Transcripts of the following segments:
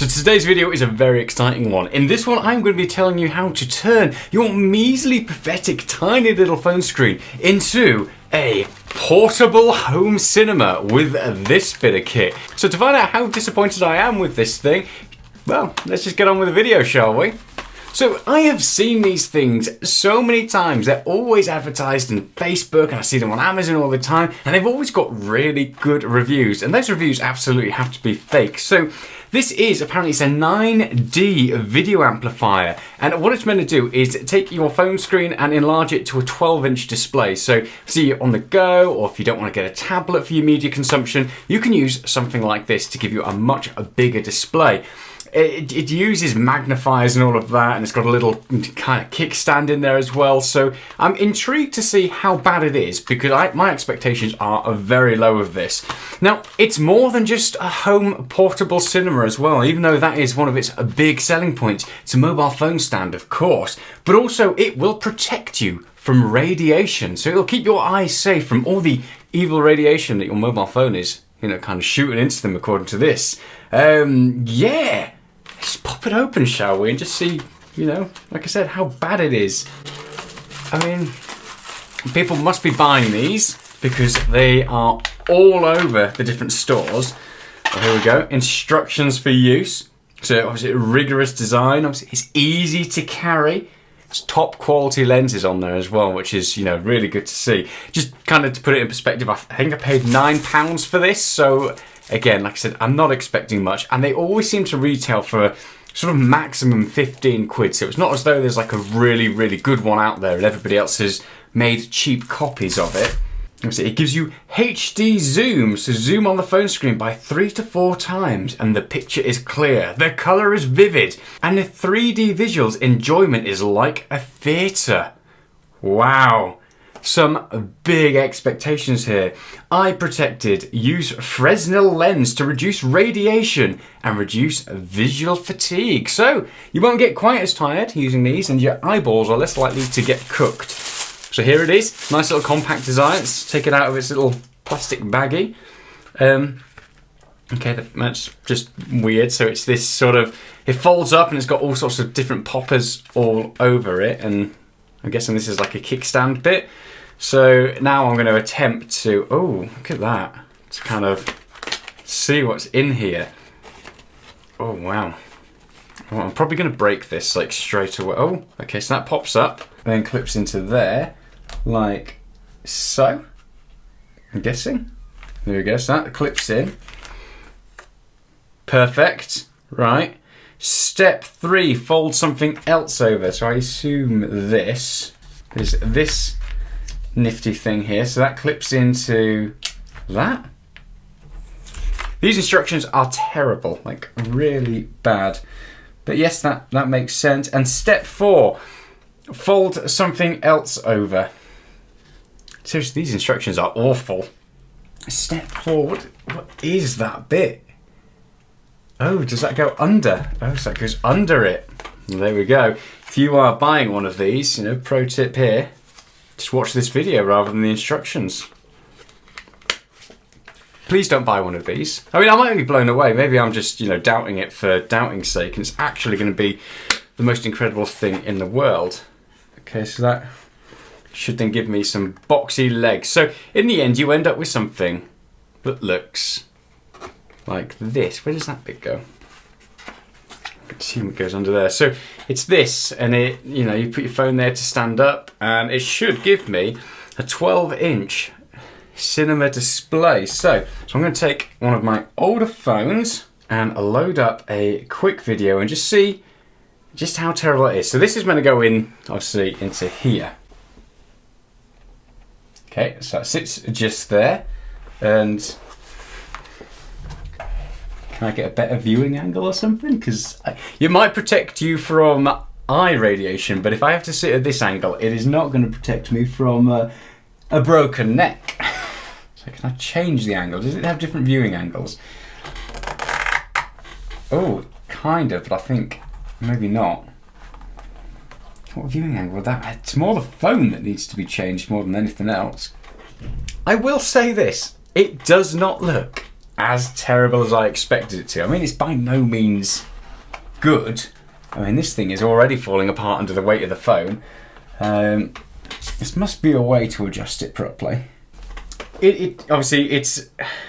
So today's video is a very exciting one. In this one, I'm going to be telling you how to turn your measly, pathetic, tiny little phone screen into a portable home cinema with this bit of kit. So to find out how disappointed I am with this thing, well, let's just get on with the video, shall we? So I have seen these things so many times. They're always advertised on Facebook and I see them on Amazon all the time, and they've always got really good reviews, and those reviews absolutely have to be fake. So this is apparently it's a 9D video amplifier, and what it's meant to do is take your phone screen and enlarge it to a 12-inch display. So see you're on the go, or if you don't want to get a tablet for your media consumption, you can use something like this to give you a much bigger display. It uses magnifiers and all of that, and it's got a little kind of kickstand in there as well. So I'm intrigued to see how bad it is, because my expectations are very low of this. Now, it's more than just a home portable cinema as well, even though that is one of its big selling points. It's a mobile phone stand, of course, but also it will protect you from radiation. So it'll keep your eyes safe from all the evil radiation that your mobile phone is, kind of shooting into them, according to this. Yeah. Let's pop it open, shall we, and just see, like I said, how bad it is. I mean, people must be buying these because they are all over the different stores. Well, here we go. Instructions for use. So obviously a rigorous design. Obviously it's easy to carry. It's top quality lenses on there as well, which is, really good to see. Just kind of to put it in perspective, I think I paid £9 for this, so again, like I said, I'm not expecting much, and they always seem to retail for sort of maximum 15 quid, so it's not as though there's like a really, really good one out there and everybody else has made cheap copies of it. It gives you HD zoom, so zoom on the phone screen by 3 to 4 times and the picture is clear, the colour is vivid, and the 3D visuals enjoyment is like a theatre. Wow. Some big expectations here. Eye protected, use Fresnel lens to reduce radiation and reduce visual fatigue. So you won't get quite as tired using these, and your eyeballs are less likely to get cooked. So here it is, nice little compact design. Let's take it out of its little plastic baggie. Okay, that's just weird. So it's this sort of, it folds up and it's got all sorts of different poppers all over it, and I'm guessing this is like a kickstand bit. So now I'm going to attempt to, oh, look at that, to kind of see what's in here. Oh, wow. Well, I'm probably going to break this like straight away. Oh, okay, so that pops up, then clips into there, like so, I'm guessing. There we go, so that clips in. Perfect, right. Step 3, fold something else over. So I assume this is this nifty thing here, so that clips into that. These instructions are terrible, like really bad. But yes, that makes sense. And step 4, fold something else over. Seriously, these instructions are awful. Step 4, what is that bit? Oh, does that go under? Oh, so that goes under it. Well, there we go. If you are buying one of these, pro tip here, just watch this video rather than the instructions. Please don't buy one of these. I mean, I might be blown away. Maybe I'm just, doubting it for doubting's sake, and it's actually going to be the most incredible thing in the world. Okay, so that should then give me some boxy legs. So in the end, you end up with something that looks like this. Where does that bit go? I assume it goes under there. So it's this, and it, you put your phone there to stand up, and it should give me a 12-inch cinema display. So I'm going to take one of my older phones and load up a quick video and just see just how terrible it is. So this is meant to go in, obviously, into here. Okay, so it sits just there, and can I get a better viewing angle or something? Because it might protect you from eye radiation, but if I have to sit at this angle, it is not going to protect me from a broken neck. So can I change the angle? Does it have different viewing angles? Oh, kind of, but I think maybe not. What viewing angle would that? It's more the phone that needs to be changed more than anything else. I will say this, it does not look as terrible as I expected it to. I mean, it's by no means good. I mean, this thing is already falling apart under the weight of the phone. This must be a way to adjust it properly. Obviously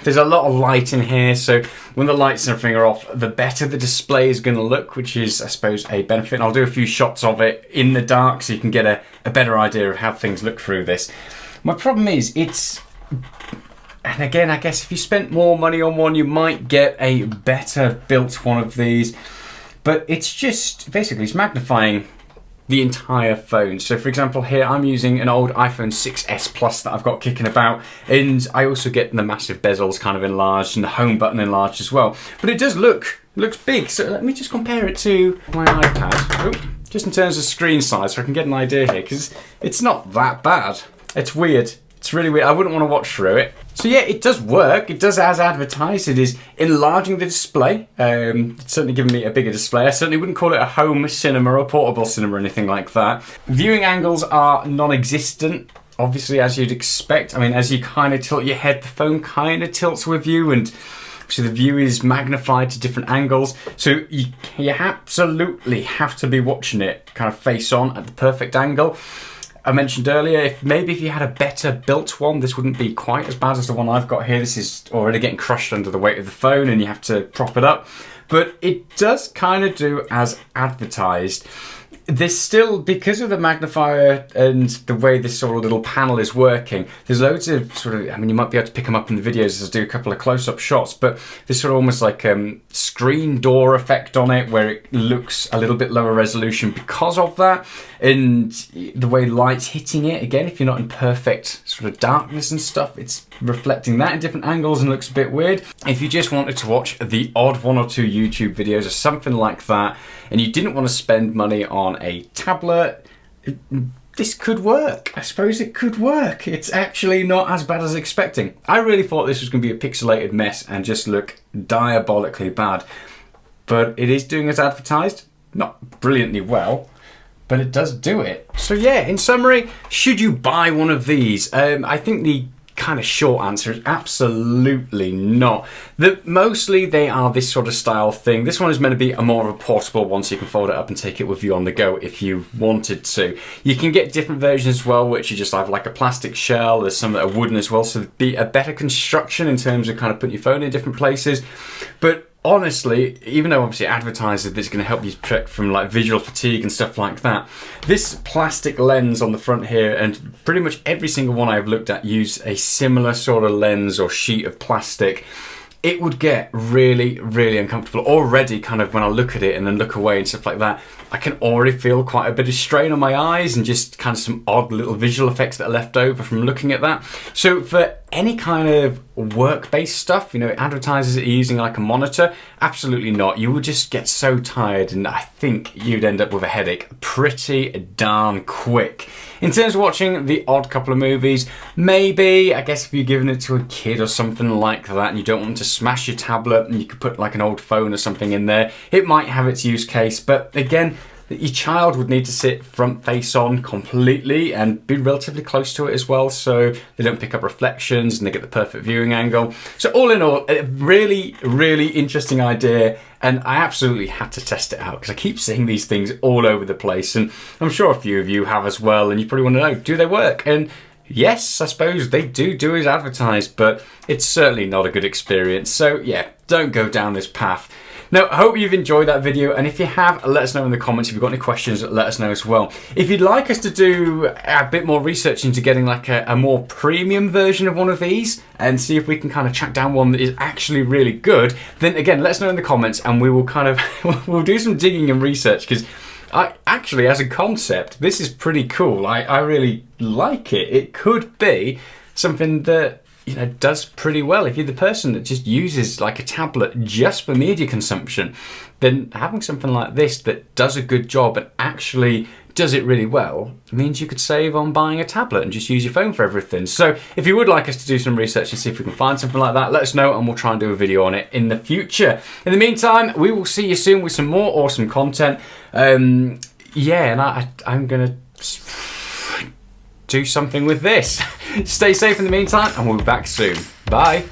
there's a lot of light in here, so when the lights and everything are off, the better the display is going to look, which is, I suppose, a benefit. And I'll do a few shots of it in the dark so you can get a better idea of how things look through this. My problem is and again, I guess if you spent more money on one, you might get a better built one of these, but it's just basically it's magnifying the entire phone. So for example here I'm using an old iPhone 6s Plus that I've got kicking about, and I also get the massive bezels kind of enlarged and the home button enlarged as well. But it does looks big, so let me just compare it to my iPad, just in terms of screen size so I can get an idea here, because it's not that bad. It's weird. It's really weird. I wouldn't want to watch through it. So yeah, it does work. It does as advertised. It is enlarging the display. It's certainly giving me a bigger display. I certainly wouldn't call it a home cinema or a portable cinema or anything like that. Viewing angles are non-existent, obviously, as you'd expect. I mean, as you kind of tilt your head, the phone kind of tilts with you, and so the view is magnified to different angles. So you absolutely have to be watching it kind of face on at the perfect angle. I mentioned earlier, if you had a better built one, this wouldn't be quite as bad as the one I've got here. This is already getting crushed under the weight of the phone and you have to prop it up. But it does kind of do as advertised. There's still, because of the magnifier and the way this sort of little panel is working, there's loads of sort of, I mean, you might be able to pick them up in the videos as I do a couple of close-up shots, but there's sort of almost like screen door effect on it where it looks a little bit lower resolution because of that. And the way light's hitting it, again, if you're not in perfect sort of darkness and stuff, it's reflecting that in different angles and looks a bit weird. If you just wanted to watch the odd one or two YouTube videos or something like that, and you didn't want to spend money on a tablet, this could work. I suppose it could work. It's actually not as bad as expecting. I really thought this was going to be a pixelated mess and just look diabolically bad. But it is doing as advertised. Not brilliantly well, but it does do it. So yeah, in summary, should you buy one of these? I think the kind of short answer is absolutely not. Mostly they are this sort of style thing. This one is meant to be a more of a portable one, so you can fold it up and take it with you on the go if you wanted to. You can get different versions as well, which you just have like a plastic shell. There's some that are wooden as well, so it'd be a better construction in terms of kind of putting your phone in different places. But honestly, even though obviously it advertises that it's going to help you protect from like visual fatigue and stuff like that, this plastic lens on the front here, and pretty much every single one I've looked at use a similar sort of lens or sheet of plastic, it would get really, really uncomfortable already. Kind of when I look at it and then look away and stuff like that, I can already feel quite a bit of strain on my eyes and just kind of some odd little visual effects that are left over from looking at that. So for any kind of work-based stuff, you know, it advertises it using like a monitor, absolutely not. You would just get so tired, and I think you'd end up with a headache pretty darn quick. In terms of watching the odd couple of movies, maybe, I guess if you're giving it to a kid or something like that and you don't want to smash your tablet and you could put like an old phone or something in there, it might have its use case. But again, your child would need to sit front face on completely and be relatively close to it as well, so they don't pick up reflections and they get the perfect viewing angle. So all in all, a really, really interesting idea, and I absolutely had to test it out because I keep seeing these things all over the place, and I'm sure a few of you have as well, and you probably want to know, do they work? And yes, I suppose they do as advertised, but it's certainly not a good experience. So yeah, don't go down this path. Now, I hope you've enjoyed that video, and if you have, let us know in the comments. If you've got any questions, let us know as well. If you'd like us to do a bit more research into getting like a more premium version of one of these and see if we can kind of track down one that is actually really good, then again, let us know in the comments and we will kind of, we'll do some digging and research, because actually, as a concept, this is pretty cool. I really like it. It could be something that, you know, does pretty well. If you're the person that just uses like a tablet just for media consumption, then having something like this that does a good job and actually does it really well means you could save on buying a tablet and just use your phone for everything. So if you would like us to do some research and see if we can find something like that, let us know and we'll try and do a video on it in the future. In the meantime, we will see you soon with some more awesome content. Yeah, and I'm gonna do something with this. Stay safe in the meantime, and we'll be back soon. Bye.